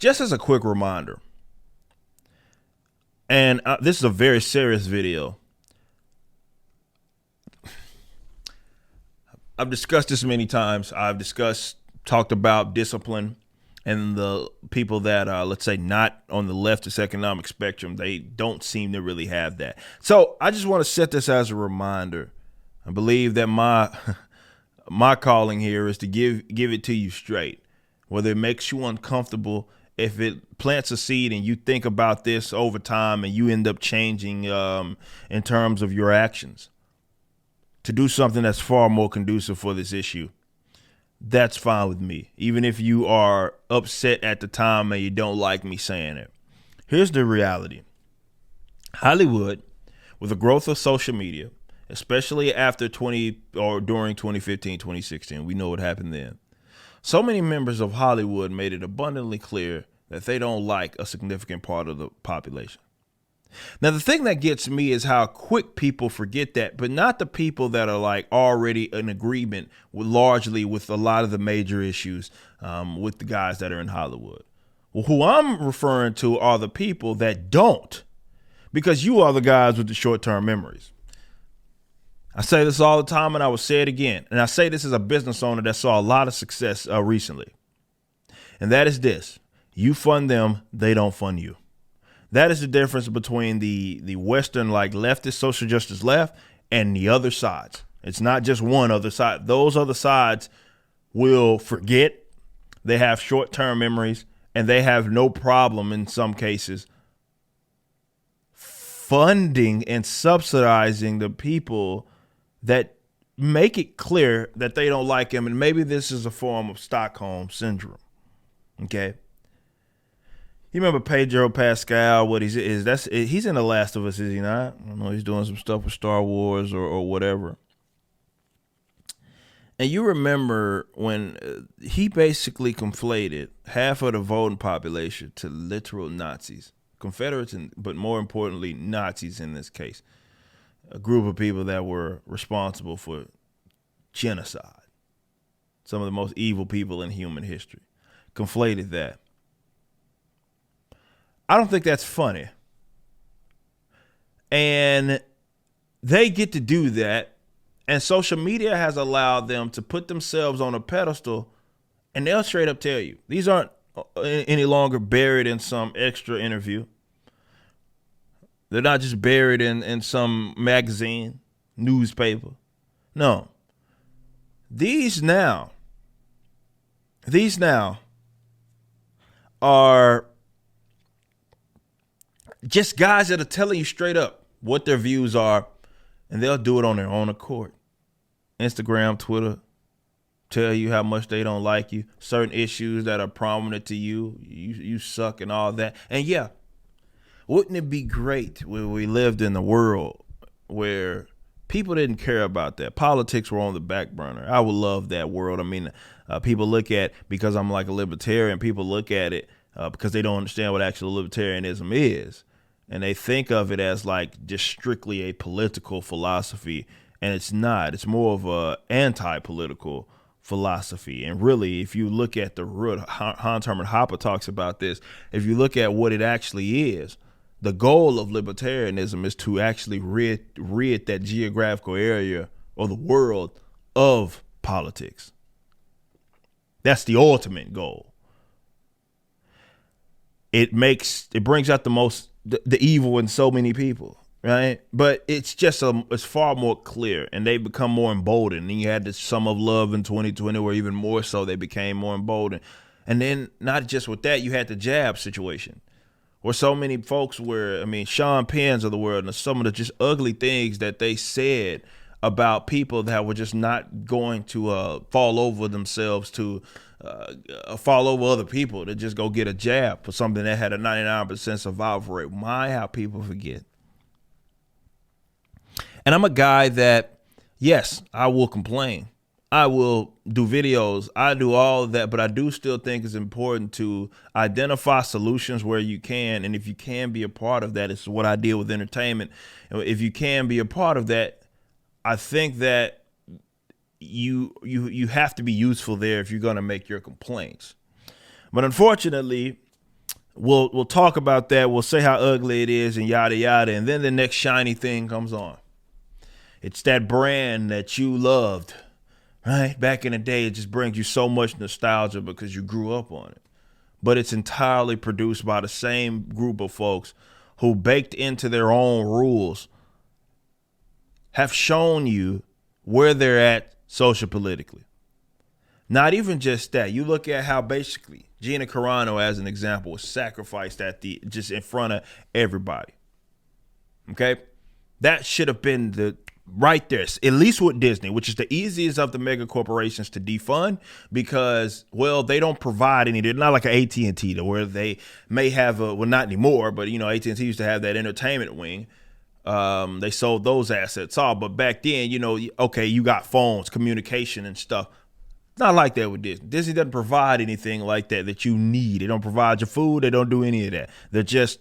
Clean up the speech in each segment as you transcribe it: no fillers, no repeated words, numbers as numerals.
Just as a quick reminder, and this is a very serious video. I've discussed this many times. Talked about discipline and the people that let's say not on the leftist economic spectrum. They don't seem to really have that. So I just want to set this as a reminder. I believe that my my calling here is to give it to you straight, whether it makes you uncomfortable. If it plants a seed and you think about this over time and you end up changing in terms of your actions to do something that's far more conducive for this issue, that's fine with me. Even if you are upset at the time and you don't like me saying it. Here's the reality. Hollywood, with the growth of social media, especially after during 2015, 2016, we know what happened then. So many members of Hollywood made it abundantly clear that they don't like a significant part of the population. Now, the thing that gets me is how quick people forget that, but not the people that are like already in agreement largely with a lot of the major issues with the guys that are in Hollywood. Well, who I'm referring to are the people that don't, because you are the guys with the short-term memories. I say this all the time, and I will say it again. And I say this as a business owner that saw a lot of success recently. And that is this. You fund them, they don't fund you. That is the difference between the Western, like leftist social justice left, and the other sides. It's not just one other side. Those other sides will forget. They have short-term memories, and they have no problem in some cases funding and subsidizing the people that make it clear that they don't like him. And maybe this is a form of Stockholm syndrome. Okay. You remember Pedro Pascal, what he's in The Last of Us, is he not? I don't know, he's doing some stuff with Star Wars or whatever. And you remember when he basically conflated half of the voting population to literal Nazis, Confederates, but more importantly, Nazis in this case, a group of people that were responsible for genocide, some of the most evil people in human history, conflated that. I don't think that's funny. And they get to do that. And social media has allowed them to put themselves on a pedestal, and they'll straight up tell you, these aren't any longer buried in some extra interview. They're not just buried in some magazine, newspaper. No. These now are just guys that are telling you straight up what their views are, and they'll do it on their own accord. Instagram, Twitter, tell you how much they don't like you, certain issues that are prominent to you, you suck and all that. And yeah, wouldn't it be great when we lived in a world where people didn't care about that? Politics were on the back burner. I would love that world. I mean, people look at, because I'm like a libertarian, people look at it because they don't understand what actual libertarianism is. And they think of it as like just strictly a political philosophy. And it's not. It's more of a anti-political philosophy. And really, if you look at the root, Hans Hermann Hoppe talks about this, if you look at what it actually is, the goal of libertarianism is to actually rid that geographical area or the world of politics. That's the ultimate goal. It brings out the evil in so many people, right? But it's far more clear, and they become more emboldened. And you had the Summer of Love in 2020, where even more so they became more emboldened. And then not just with that, you had the jab situation, where so many folks were, Sean Penn's of the world, and some of the just ugly things that they said about people that were just not going to fall over themselves to fall over other people to just go get a jab for something that had a 99% survival rate. How people forget. And I'm a guy that, yes, I will complain. I will do videos. I do all of that, but I do still think it's important to identify solutions where you can. And if you can be a part of that, it's what I deal with entertainment. If you can be a part of that, I think that you have to be useful there if you're going to make your complaints. But unfortunately, We'll talk about that. We'll say how ugly it is and yada yada, and then the next shiny thing comes on. It's that brand that you loved, right? Back in the day, it just brings you so much nostalgia because you grew up on it. But it's entirely produced by the same group of folks who, baked into their own rules, have shown you where they're at sociopolitically. Not even just that. You look at how basically Gina Carano, as an example, was sacrificed just in front of everybody. Okay? That should have been the right there, at least with Disney, which is the easiest of the mega corporations to defund because, well, they don't provide any. They're not like an AT&T where they may have not anymore, but AT&T used to have that entertainment wing. They sold those assets off, but back then, okay, you got phones, communication and stuff. It's not like that with Disney. Disney doesn't provide anything like that you need. They don't provide your food. They don't do any of that. They're just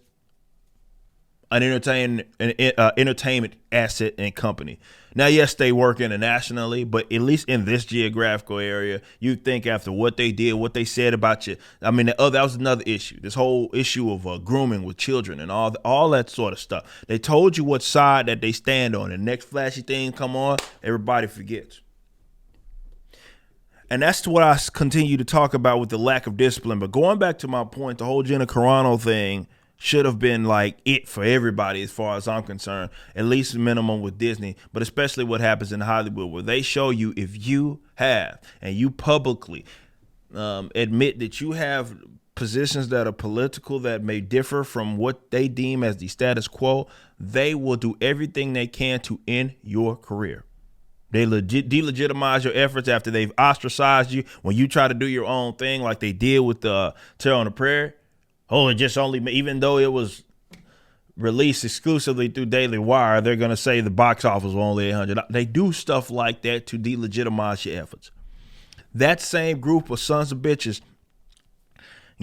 an entertainment asset and company. Now, yes, they work internationally, but at least in this geographical area, you think after what they did, what they said about you. I mean, that was another issue. This whole issue of grooming with children and all that sort of stuff. They told you what side that they stand on. The next flashy thing come on, everybody forgets. And that's what I continue to talk about with the lack of discipline. But going back to my point, the whole Gina Carano thing should have been like it for everybody as far as I'm concerned, at least minimum with Disney, but especially what happens in Hollywood where they show you if you have and you publicly admit that you have positions that are political that may differ from what they deem as the status quo, they will do everything they can to end your career. They delegitimize your efforts after they've ostracized you when you try to do your own thing like they did with Terror on the Prairie. Oh, it just only, even though it was released exclusively through Daily Wire, they're going to say the box office was only 800. They do stuff like that to delegitimize your efforts. That same group of sons of bitches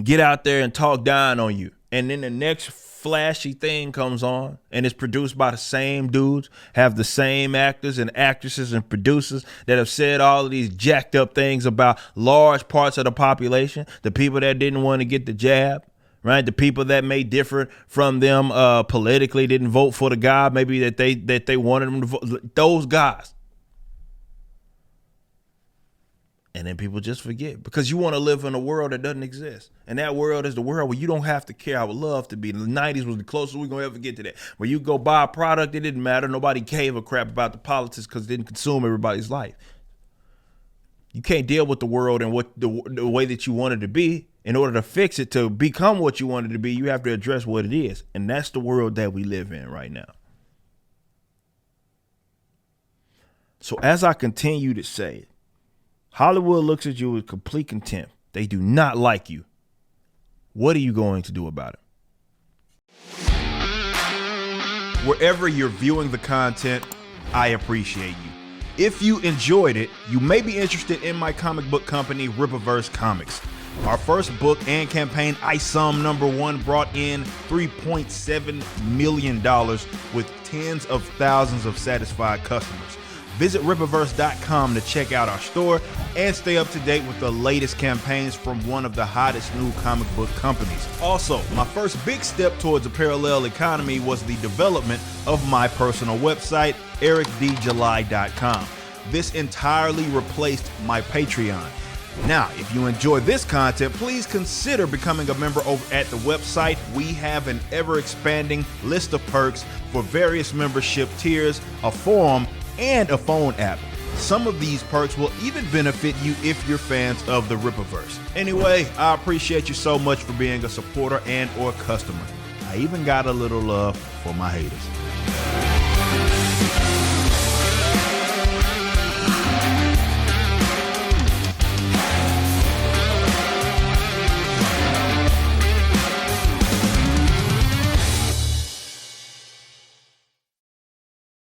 get out there and talk down on you. And then the next flashy thing comes on and it's produced by the same dudes, have the same actors and actresses and producers that have said all of these jacked up things about large parts of the population, the people that didn't want to get the jab. Right, the people that may differ from them politically, didn't vote for the guy maybe that they wanted them to vote. Those guys, and then people just forget because you want to live in a world that doesn't exist, and that world is the world where you don't have to care. I would love to be. The '90s was the closest we're gonna ever get to that, where you go buy a product, it didn't matter. Nobody gave a crap about the politics because it didn't consume everybody's life. You can't deal with the world and what the way that you want it to be. In order to fix it, to become what you want it to be, you have to address what it is. And that's the world that we live in right now. So as I continue to say it, Hollywood looks at you with complete contempt. They do not like you. What are you going to do about it? Wherever you're viewing the content, I appreciate you. If you enjoyed it, you may be interested in my comic book company, Rippaverse Comics. Our first book and campaign, ISOM #1, brought in $3.7 million with tens of thousands of satisfied customers. Visit Rippaverse.com to check out our store and stay up to date with the latest campaigns from one of the hottest new comic book companies. Also, my first big step towards a parallel economy was the development of my personal website, ericdjuly.com. This entirely replaced my Patreon. Now, if you enjoy this content, please consider becoming a member over at the website. We have an ever-expanding list of perks for various membership tiers, a forum, and a phone app. Some of these perks will even benefit you if you're fans of the Rippaverse. Anyway, I appreciate you so much for being a supporter and or customer. I even got a little love for my haters.